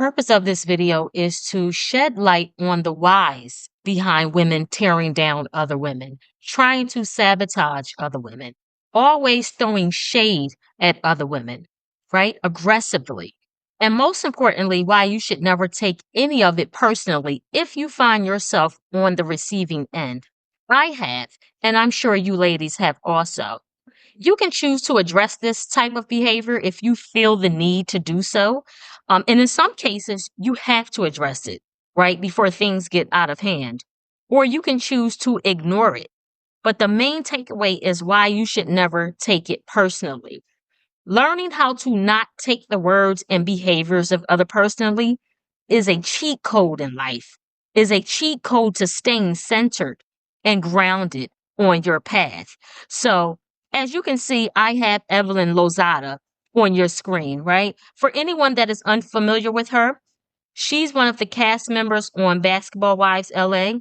Purpose of this video is to shed light on the whys behind women tearing down other women, trying to sabotage other women, always throwing shade at other women, right? Aggressively. And most importantly, why you should never take any of it personally if you find yourself on the receiving end. I have, and I'm sure you ladies have also. You can choose to address this type of behavior if you feel the need to do so. And in some cases, you have to address it, right, before things get out of hand. Or you can choose to ignore it. But the main takeaway is why you should never take it personally. Learning how to not take the words and behaviors of other personally is a cheat code in life, is a cheat code to staying centered and grounded on your path. So, as you can see, I have Evelyn Lozada on your screen, right? For anyone that is unfamiliar with her, she's one of the cast members on Basketball Wives LA.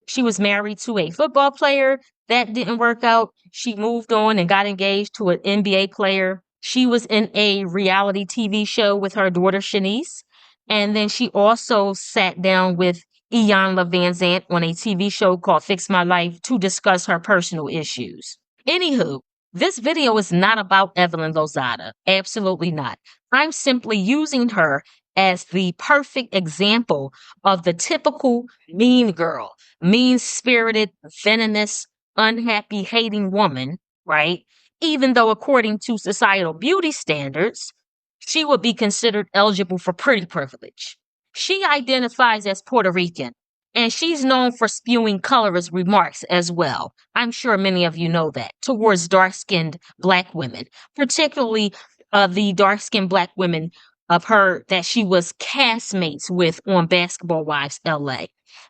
She was married to a football player. That didn't work out. She moved on and got engaged to an NBA player. She was in a reality TV show with her daughter, Shanice. And then she also sat down with Iyanla Van Zant on a TV show called Fix My Life to discuss her personal issues. Anywho, this video is not about Evelyn Lozada. Absolutely not. I'm simply using her as the perfect example of the typical mean girl, mean spirited, venomous, unhappy, hating woman, right? Even though, according to societal beauty standards, she would be considered eligible for pretty privilege. She identifies as Puerto Rican, and she's known for spewing colorist remarks as well. I'm sure many of you know that, towards dark skinned Black women, particularly the dark skinned Black women of her that she was castmates with on Basketball Wives LA.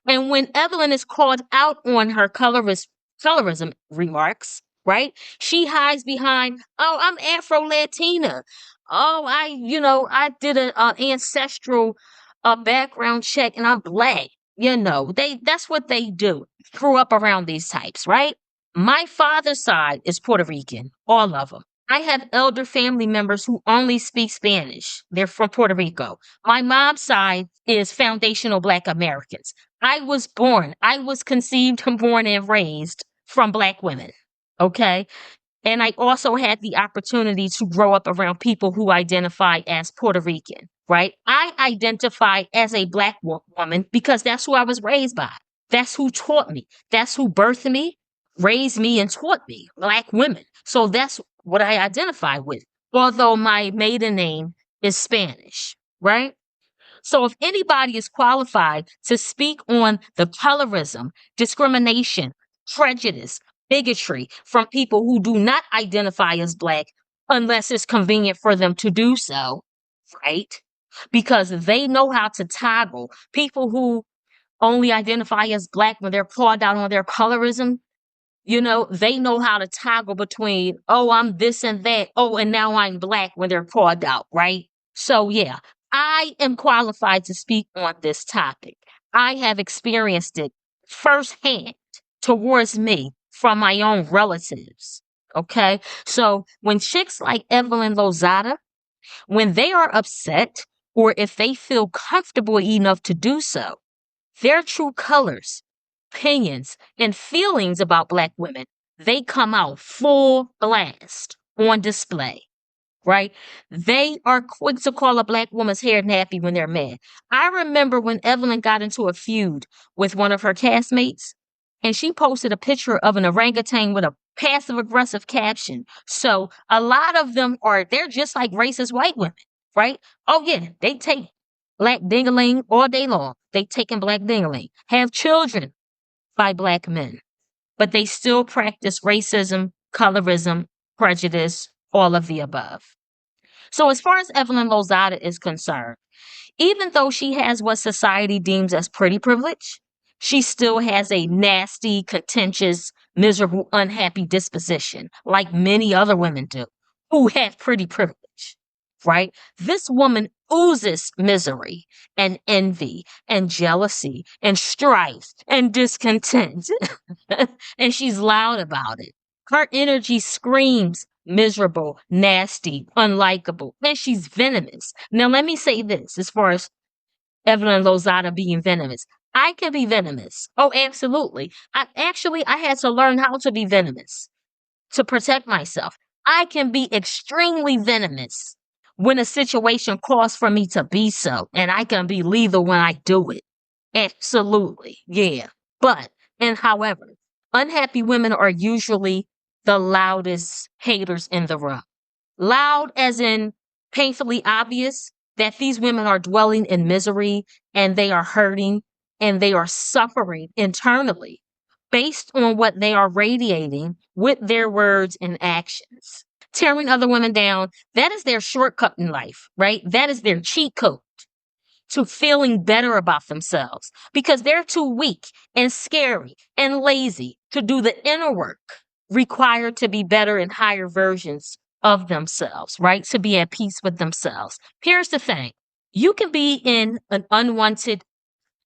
And when Evelyn is called out on her colorism remarks, right? She hides behind, oh, I'm Afro Latina. Oh, I did an ancestral background check and I'm Black. That's what they do. Grew up around these types, right? My father's side is Puerto Rican, all of them. I have elder family members who only speak Spanish. They're from Puerto Rico. My mom's side is foundational Black Americans. I was conceived and born and raised from Black women. Okay. And I also had the opportunity to grow up around people who identify as Puerto Rican, right? I identify as a Black woman because that's who I was raised by. That's who taught me. That's who birthed me, raised me, and taught me, Black women. So that's what I identify with, although my maiden name is Spanish, right? So if anybody is qualified to speak on the colorism, discrimination, prejudice, bigotry from people who do not identify as Black unless it's convenient for them to do so, right? Because they know how to toggle. People who only identify as Black when they're called out on their colorism, they know how to toggle between, oh, I'm this and that. Oh, and now I'm Black when they're called out, right? So, yeah, I am qualified to speak on this topic. I have experienced it firsthand towards me from my own relatives. Okay. So when chicks like Evelyn Lozada, when they are upset or if they feel comfortable enough to do so, their true colors, opinions, and feelings about Black women, they come out full blast on display, right? They are quick to call a Black woman's hair nappy when they're mad. I remember when Evelyn got into a feud with one of her castmates, and she posted a picture of an orangutan with a passive aggressive caption. So a lot of them they're just like racist white women, right? Oh, yeah, they take Black dingaling all day long. They taking Black dingaling, have children by Black men, but they still practice racism, colorism, prejudice, all of the above. So as far as Evelyn Lozada is concerned, even though she has what society deems as pretty privilege, she still has a nasty, contentious, miserable, unhappy disposition, like many other women do who have pretty privilege, right? This woman oozes misery and envy and jealousy and strife and discontent. And she's loud about it. Her energy screams miserable, nasty, unlikable, and she's venomous. Now, let me say this as far as Evelyn Lozada being venomous. I can be venomous. Oh, absolutely. I had to learn how to be venomous to protect myself. I can be extremely venomous when a situation calls for me to be so, and I can be lethal when I do it. Absolutely. Yeah. But, and however, unhappy women are usually the loudest haters in the room. Loud as in painfully obvious that these women are dwelling in misery and they are hurting and they are suffering internally based on what they are radiating with their words and actions. Tearing other women down, that is their shortcut in life, right? That is their cheat code to feeling better about themselves because they're too weak and scary and lazy to do the inner work required to be better and higher versions of themselves, right? To be at peace with themselves. Here's the thing. You can be in an unwanted,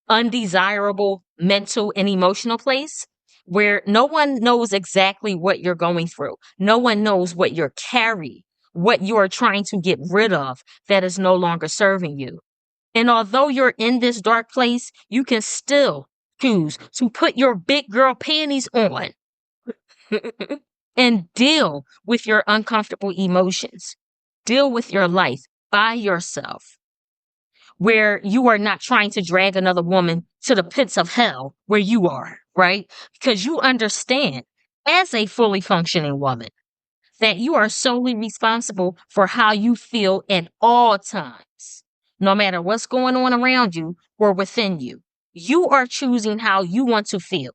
undesirable mental and emotional place where no one knows exactly what you're going through. No one knows what you're carrying, what you are trying to get rid of that is no longer serving you. And although you're in this dark place, you can still choose to put your big girl panties on and deal with your uncomfortable emotions. Deal with your life by yourself, where you are not trying to drag another woman to the pits of hell where you are, right? Because you understand, as a fully functioning woman, that you are solely responsible for how you feel at all times, no matter what's going on around you or within you. You are choosing how you want to feel.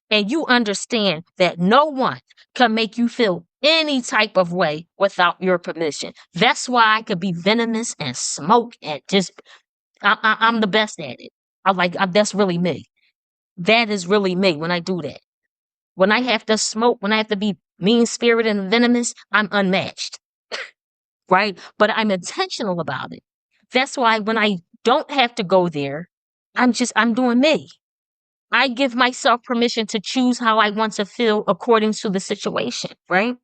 And you understand that no one can make you feel any type of way without your permission. That's why I could be venomous and smoke and just, I'm the best at it. That's really me. That is really me when I do that. When I have to smoke, when I have to be mean spirited and venomous, I'm unmatched, right? But I'm intentional about it. That's why when I don't have to go there, I'm doing me. I give myself permission to choose how I want to feel according to the situation, right?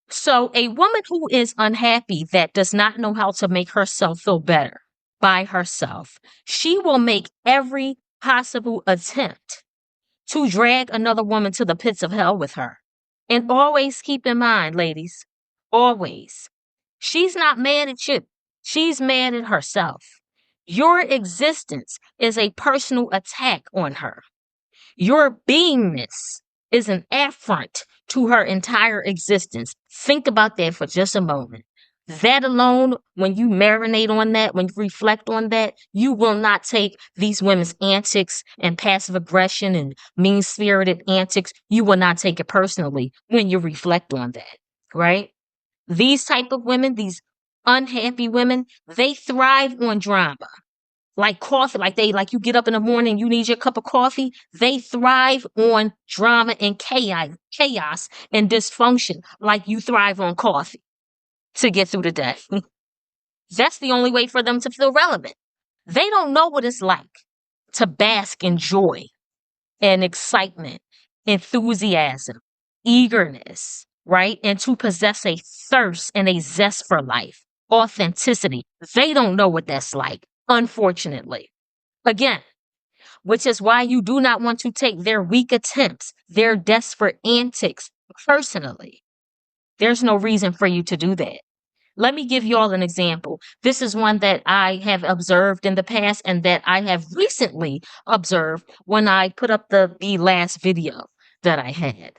So a woman who is unhappy that does not know how to make herself feel better by herself, she will make every possible attempt to drag another woman to the pits of hell with her. And always keep in mind, ladies, always, she's not mad at you. She's mad at herself. Your existence is a personal attack on her. Your beingness is an affront to her entire existence. Think about that for just a moment. That alone, when you marinate on that, when you reflect on that, you will not take these women's antics and passive aggression and mean spirited antics. You will not take it personally when you reflect on that, right? These type of women, these unhappy women, they thrive on drama like coffee, like you get up in the morning, you need your cup of coffee. They thrive on drama and chaos and dysfunction, like you thrive on coffee to get through the day. That's the only way for them to feel relevant. They don't know what it's like to bask in joy and excitement, enthusiasm, eagerness, right? And to possess a thirst and a zest for life, authenticity. They don't know what that's like, unfortunately. Again, which is why you do not want to take their weak attempts, their desperate antics personally. There's no reason for you to do that. Let me give you all an example. This is one that I have observed in the past and that I have recently observed when I put up the last video that I had.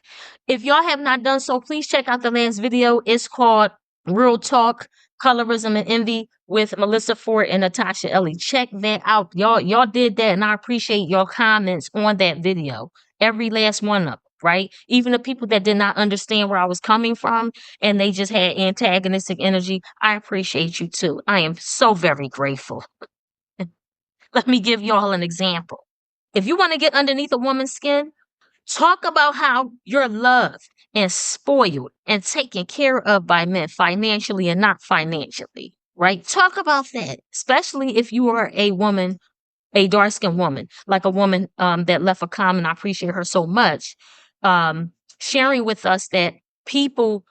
If y'all have not done so, please check out the last video. It's called Real Talk, Colorism and Envy with Melissa Ford and Natasha Ellie. Check that out. Y'all did that and I appreciate your comments on that video. Every last one of them, right? Even the people that did not understand where I was coming from and they just had antagonistic energy. I appreciate you too. I am so very grateful. Let me give y'all an example. If you want to get underneath a woman's skin, talk about how you're loved and spoiled and taken care of by men financially and not financially, right? Talk about that, especially if you are a woman, a dark skinned woman, like a woman that left a comment. I appreciate her so much. Sharing with us that people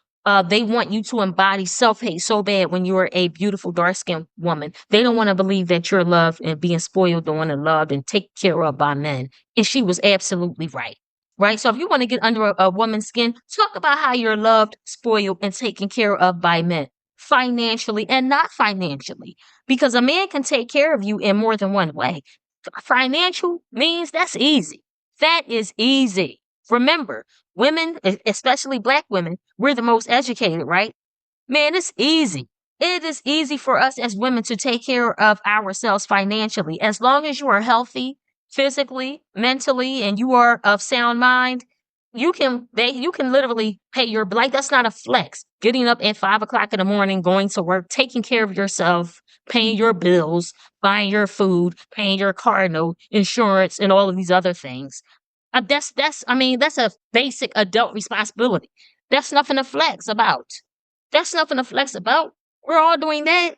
They want you to embody self-hate so bad when you're a beautiful dark-skinned woman. They don't want to believe that you're loved and being spoiled and want to loved and taken care of by men. And she was absolutely right. Right. So if you want to get under a woman's skin, talk about how you're loved, spoiled, and taken care of by men, financially and not financially. Because a man can take care of you in more than one way. Financial means that's easy. That is easy. Remember, women, especially black women, we're the most educated, right? Man, it's easy. It is easy for us as women to take care of ourselves financially. As long as you are healthy, physically, mentally, and you are of sound mind, you can literally pay your, like, that's not a flex. Getting up at 5 o'clock in the morning, going to work, taking care of yourself, paying your bills, buying your food, paying your car note, insurance, and all of these other things. I mean, that's a basic adult responsibility. That's nothing to flex about. That's nothing to flex about. We're all doing that.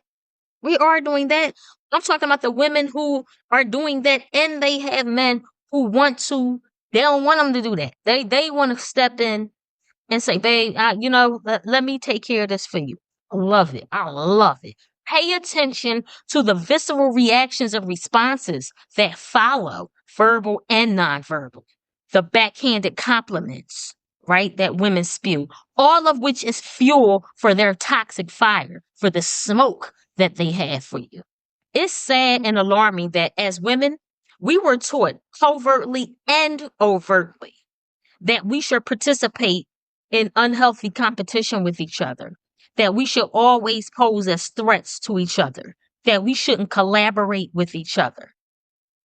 We are doing that. I'm talking about the women who are doing that, and they have men who want to. They don't want them to do that. They want to step in and say, babe, let me take care of this for you. I love it. I love it. Pay attention to the visceral reactions and responses that follow, verbal and nonverbal. The backhanded compliments, right, that women spew, all of which is fuel for their toxic fire, for the smoke that they have for you. It's sad and alarming that as women, we were taught covertly and overtly that we should participate in unhealthy competition with each other, that we should always pose as threats to each other, that we shouldn't collaborate with each other.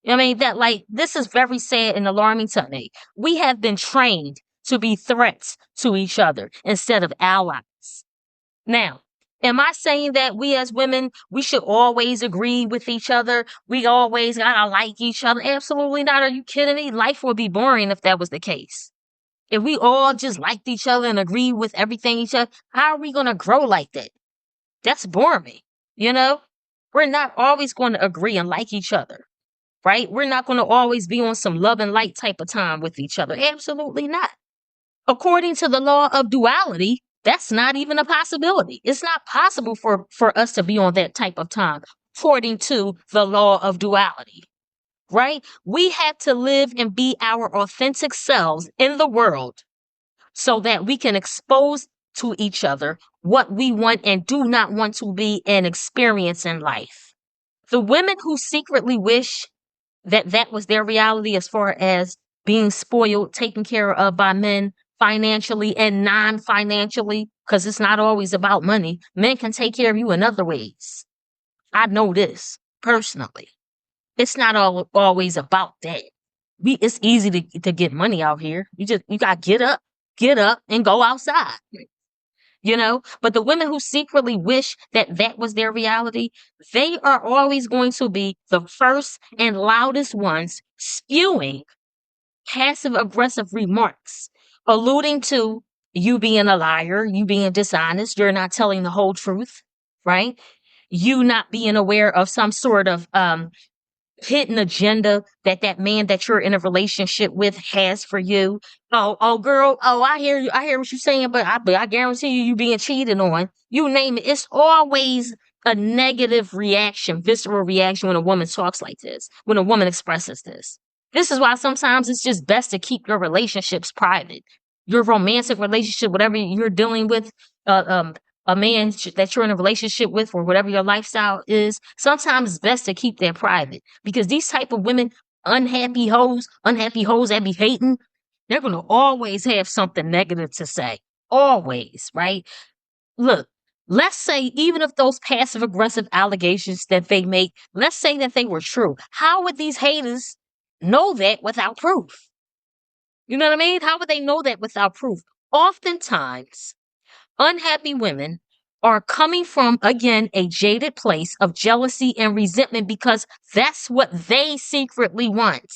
I mean, that, like, this is very sad and alarming to me. We have been trained to be threats to each other instead of allies. Now, am I saying that we as women, we should always agree with each other? We always gotta like each other? Absolutely not. Are you kidding me? Life would be boring if that was the case. If we all just liked each other and agree with everything each other, how are we going to grow like that? That's boring. You know, we're not always going to agree and like each other, right? We're not going to always be on some love and light type of time with each other. Absolutely not. According to the law of duality, that's not even a possibility. It's not possible for us to be on that type of time, according to the law of duality, right? We have to live and be our authentic selves in the world so that we can expose to each other what we want and do not want to be and experience in life. The women who secretly wish that that was their reality as far as being spoiled, taken care of by men financially and non-financially, because it's not always about money. Men can take care of you in other ways. I know this personally. It's not always about that. It's easy to get money out here. You got to get up and go outside. But the women who secretly wish that that was their reality, they are always going to be the first and loudest ones spewing passive aggressive remarks, alluding to you being a liar, you being dishonest, you're not telling the whole truth, right? You not being aware of some sort of hidden agenda that that man that you're in a relationship with has for you. Oh, girl. Oh, I hear you. I hear what you're saying, but I guarantee you being cheated on. You name it. It's always a negative reaction, visceral reaction when a woman talks like this, when a woman expresses this. This is why sometimes it's just best to keep your relationships private. Your romantic relationship, whatever you're dealing with, a man that you're in a relationship with or whatever your lifestyle is, sometimes it's best to keep that private because these type of women, unhappy hoes that be hating, they're going to always have something negative to say. Always, right? Look, let's say even if those passive aggressive allegations that they make, let's say that they were true. How would these haters know that without proof? You know what I mean? How would they know that without proof? Oftentimes, unhappy women are coming from, again, a jaded place of jealousy and resentment because that's what they secretly want.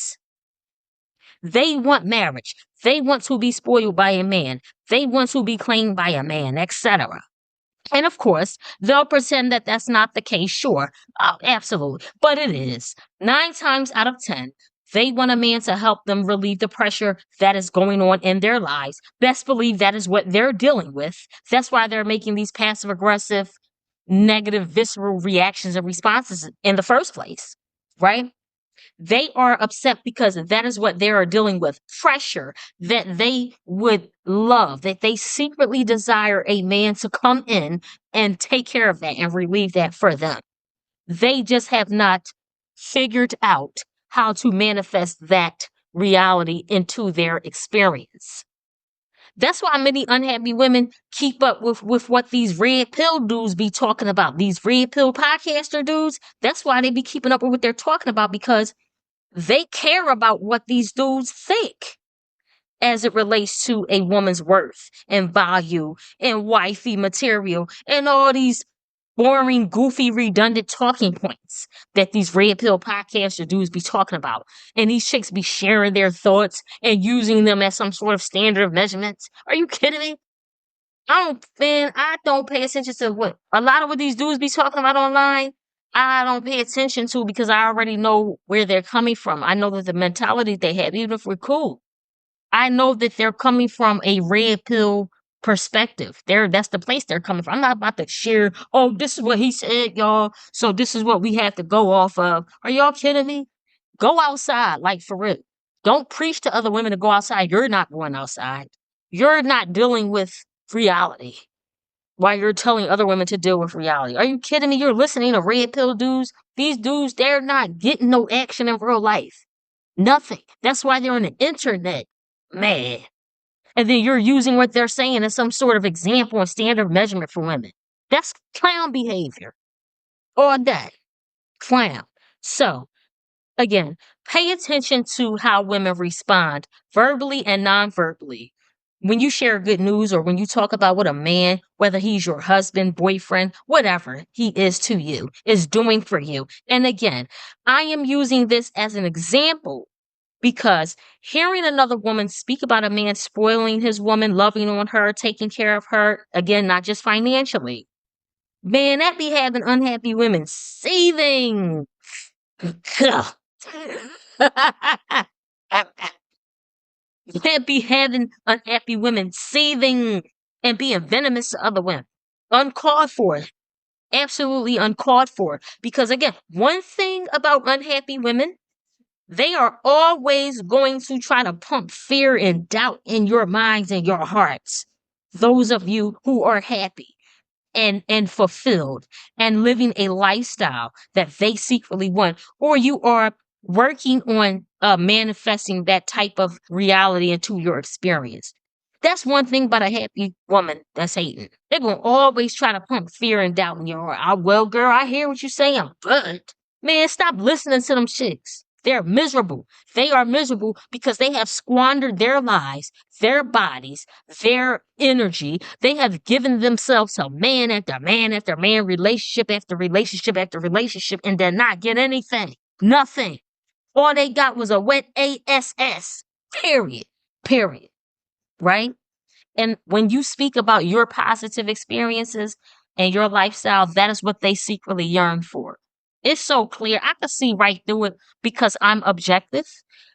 They want marriage. They want to be spoiled by a man. They want to be claimed by a man, etc. And of course, they'll pretend that that's not the case. Sure, absolutely. But it is. 9 times out of 10, They want a man to help them relieve the pressure that is going on in their lives. Best believe that is what they're dealing with. That's why they're making these passive aggressive, negative, visceral reactions and responses in the first place, right? They are upset because that is what they are dealing with. Pressure that they would love, that they secretly desire a man to come in and take care of that and relieve that for them. They just have not figured out how to manifest that reality into their experience. That's why many unhappy women keep up with what these red pill dudes be talking about. These red pill podcaster dudes, that's why they be keeping up with what they're talking about, because they care about what these dudes think as it relates to a woman's worth and value and wifey material and all these boring, goofy, redundant talking points that these red pill podcaster dudes be talking about. And these chicks be sharing their thoughts and using them as some sort of standard of measurements. Are you kidding me? I don't pay attention to what a lot of what these dudes be talking about online. I don't pay attention to, because I already know where they're coming from. I know that the mentality they have, even if we're cool, I know that they're coming from a red pill perspective. That's the place they're coming from. I'm not about to share, oh, this is what he said, y'all, so this is what we have to go off of. Are y'all kidding me? Go outside, like, for real. Don't preach to other women to go outside. You're not going outside. You're not dealing with reality while you're telling other women to deal with reality. Are you kidding me? You're listening to red pill dudes. These dudes, they're not getting no action in real life. Nothing. That's why they're on the internet. Man. And then you're using what they're saying as some sort of example and standard measurement for women. That's clown behavior. All day. Clown. So, again, pay attention to how women respond verbally and non-verbally. When you share good news or when you talk about what a man, whether he's your husband, boyfriend, whatever he is to you, is doing for you. And again, I am using this as an example because hearing another woman speak about a man spoiling his woman, loving on her, taking care of her, again, not just financially, man, that be having unhappy women seething. That be having unhappy women seething and being venomous to other women. Uncalled for. Absolutely uncalled for. Because again, one thing about unhappy women, they are always going to try to pump fear and doubt in your minds and your hearts. Those of you who are happy and fulfilled and living a lifestyle that they secretly want, or you are working on manifesting that type of reality into your experience. That's one thing about a happy woman that's hating. They're going to always try to pump fear and doubt in your heart. Well, girl, I hear what you're saying, but man, stop listening to them chicks. They're miserable. They are miserable because they have squandered their lives, their bodies, their energy. They have given themselves to man after man after man, relationship after relationship after relationship, and did not get anything. Nothing. All they got was a wet ass. Period. Period. Right? And when you speak about your positive experiences and your lifestyle, that is what they secretly yearn for. It's so clear. I can see right through it because I'm objective.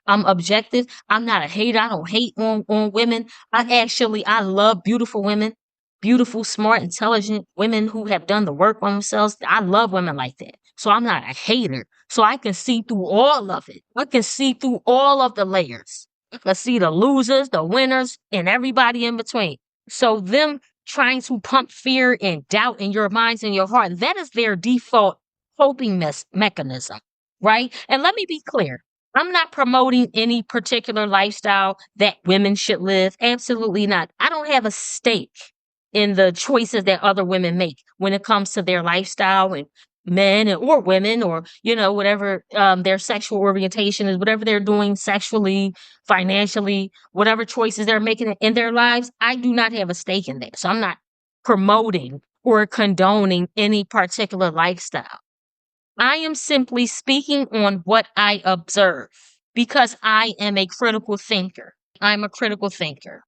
I'm objective. I'm not a hater. I don't hate on women. I love beautiful women, beautiful, smart, intelligent women who have done the work on themselves. I love women like that. So I'm not a hater. So I can see through all of it. I can see through all of the layers. I can see the losers, the winners, and everybody in between. So them trying to pump fear and doubt in your minds and your heart, that is their default coping mechanism, right? And let me be clear. I'm not promoting any particular lifestyle that women should live. Absolutely not. I don't have a stake in the choices that other women make when it comes to their lifestyle and men or women or, whatever their sexual orientation is, whatever they're doing sexually, financially, whatever choices they're making in their lives. I do not have a stake in that. So I'm not promoting or condoning any particular lifestyle. I am simply speaking on what I observe because I am a critical thinker. I'm a critical thinker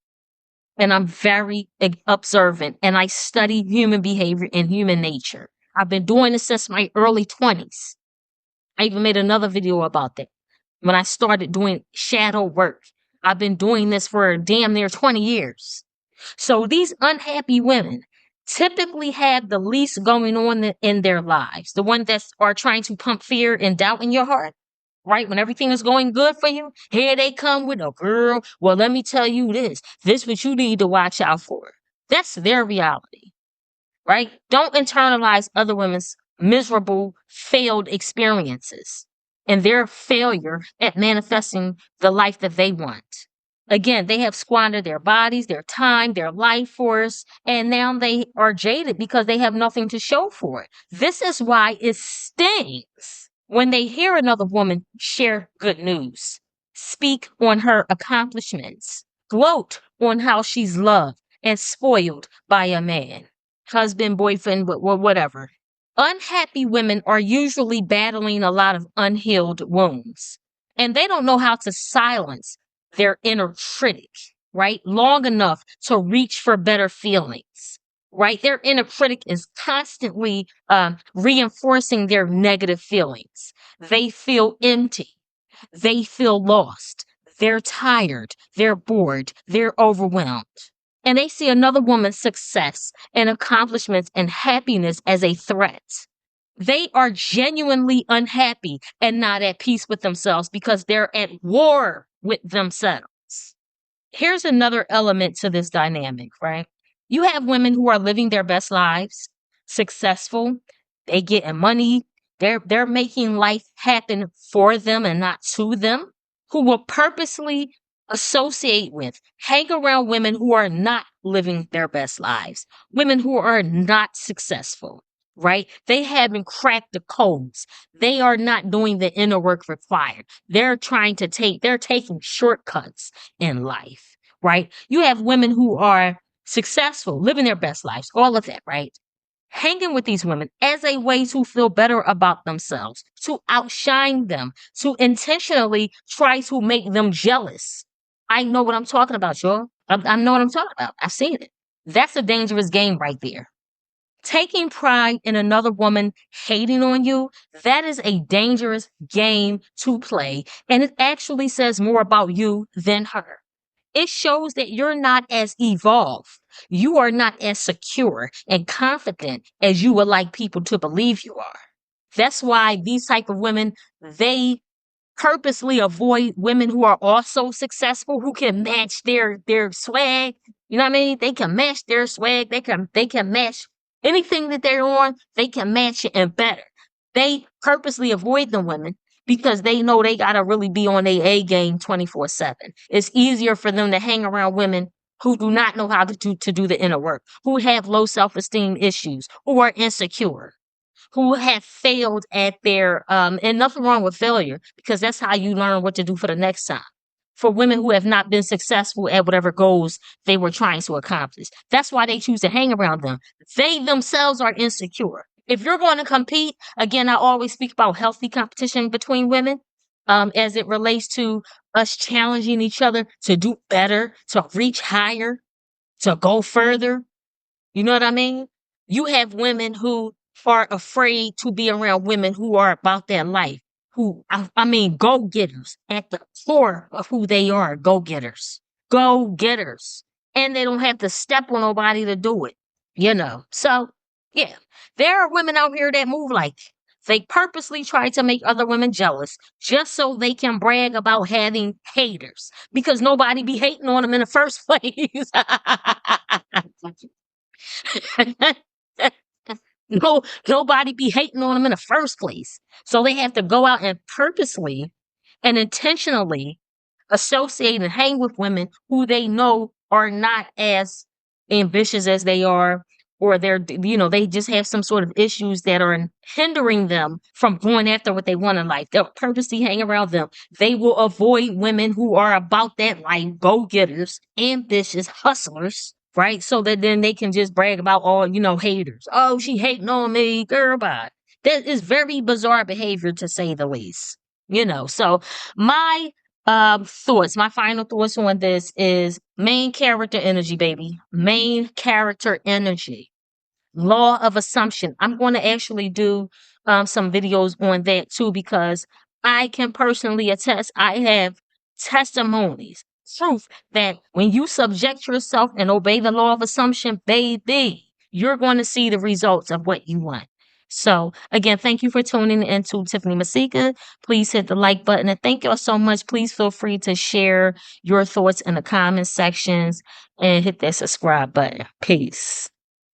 and I'm very observant and I study human behavior and human nature. I've been doing this since my early 20s. I even made another video about that. when I started doing shadow work. I've been doing this for damn near 20 years. So these unhappy women typically have the least going on in their lives. The ones that are trying to pump fear and doubt in your heart, right? When everything is going good for you, here they come with a girl. Well, let me tell you this. This what you need to watch out for. That's their reality, right? Don't internalize other women's miserable, failed experiences and their failure at manifesting the life that they want. Again, they have squandered their bodies, their time, their life force, and now they are jaded because they have nothing to show for it. This is why it stings when they hear another woman share good news, speak on her accomplishments, gloat on how she's loved and spoiled by a man, husband, boyfriend, whatever. Unhappy women are usually battling a lot of unhealed wounds, and they don't know how to silence their inner critic, right? Long enough to reach for better feelings, right? Their inner critic is constantly reinforcing their negative feelings. They feel empty. They feel lost. They're tired. They're bored. They're overwhelmed. And they see another woman's success and accomplishments and happiness as a threat. They are genuinely unhappy and not at peace with themselves because they're at war with themselves. Here's another element to this dynamic, right? You have women who are living their best lives, successful, they getting money, they're making life happen for them and not to them, who will purposely associate with, hang around women who are not living their best lives, women who are not successful, right? They haven't cracked the codes. They are not doing the inner work required. They're taking shortcuts in life, right? You have women who are successful, living their best lives, all of that, right? Hanging with these women as a way to feel better about themselves, to outshine them, to intentionally try to make them jealous. I know what I'm talking about, y'all. I know what I'm talking about. I've seen it. That's a dangerous game right there. Taking pride in another woman hating on you, that is a dangerous game to play. And it actually says more about you than her. It shows that you're not as evolved. You are not as secure and confident as you would like people to believe you are. That's why these type of women, they purposely avoid women who are also successful, who can match their swag. You know what I mean? They can match their swag. They can match anything that they're on. They can match it and better. They purposely avoid the women because they know they gotta really be on their A game 24/7. It's easier for them to hang around women who do not know how to do the inner work, who have low self-esteem issues, who are insecure, who have failed at their and nothing wrong with failure because that's how you learn what to do for the next time. For women who have not been successful at whatever goals they were trying to accomplish, that's why they choose to hang around them. They themselves are insecure. If you're going to compete, again, I always speak about healthy competition between women, as it relates to us challenging each other to do better, to reach higher, to go further. You know what I mean? You have women who are afraid to be around women who are about their life, who, I mean, go getters at the core of who they are, go getters, go getters. And they don't have to step on nobody to do it, you know? So, yeah, there are women out here that move like that. They purposely try to make other women jealous just so they can brag about having haters because nobody be hating on them in the first place. No, nobody be hating on them in the first place. So they have to go out and purposely and intentionally associate and hang with women who they know are not as ambitious as they are, or they just have some sort of issues that are hindering them from going after what they want in life. They'll purposely hang around them. They will avoid women who are about that life, go-getters, ambitious hustlers, right? So that then they can just brag about all, haters. Oh, she hating on me, girl, bye. That is very bizarre behavior to say the least. So my thoughts, my final thoughts on this is main character energy, baby. Main character energy. Law of assumption. I'm going to actually do some videos on that too because I can personally attest, I have testimonies, proof that when you subject yourself and obey the law of assumption, baby, you're going to see the results of what you want. So, again, thank you for tuning in to Tiffany Masika. Please hit the like button and thank y'all so much. Please feel free to share your thoughts in the comment sections and hit that subscribe button. Peace.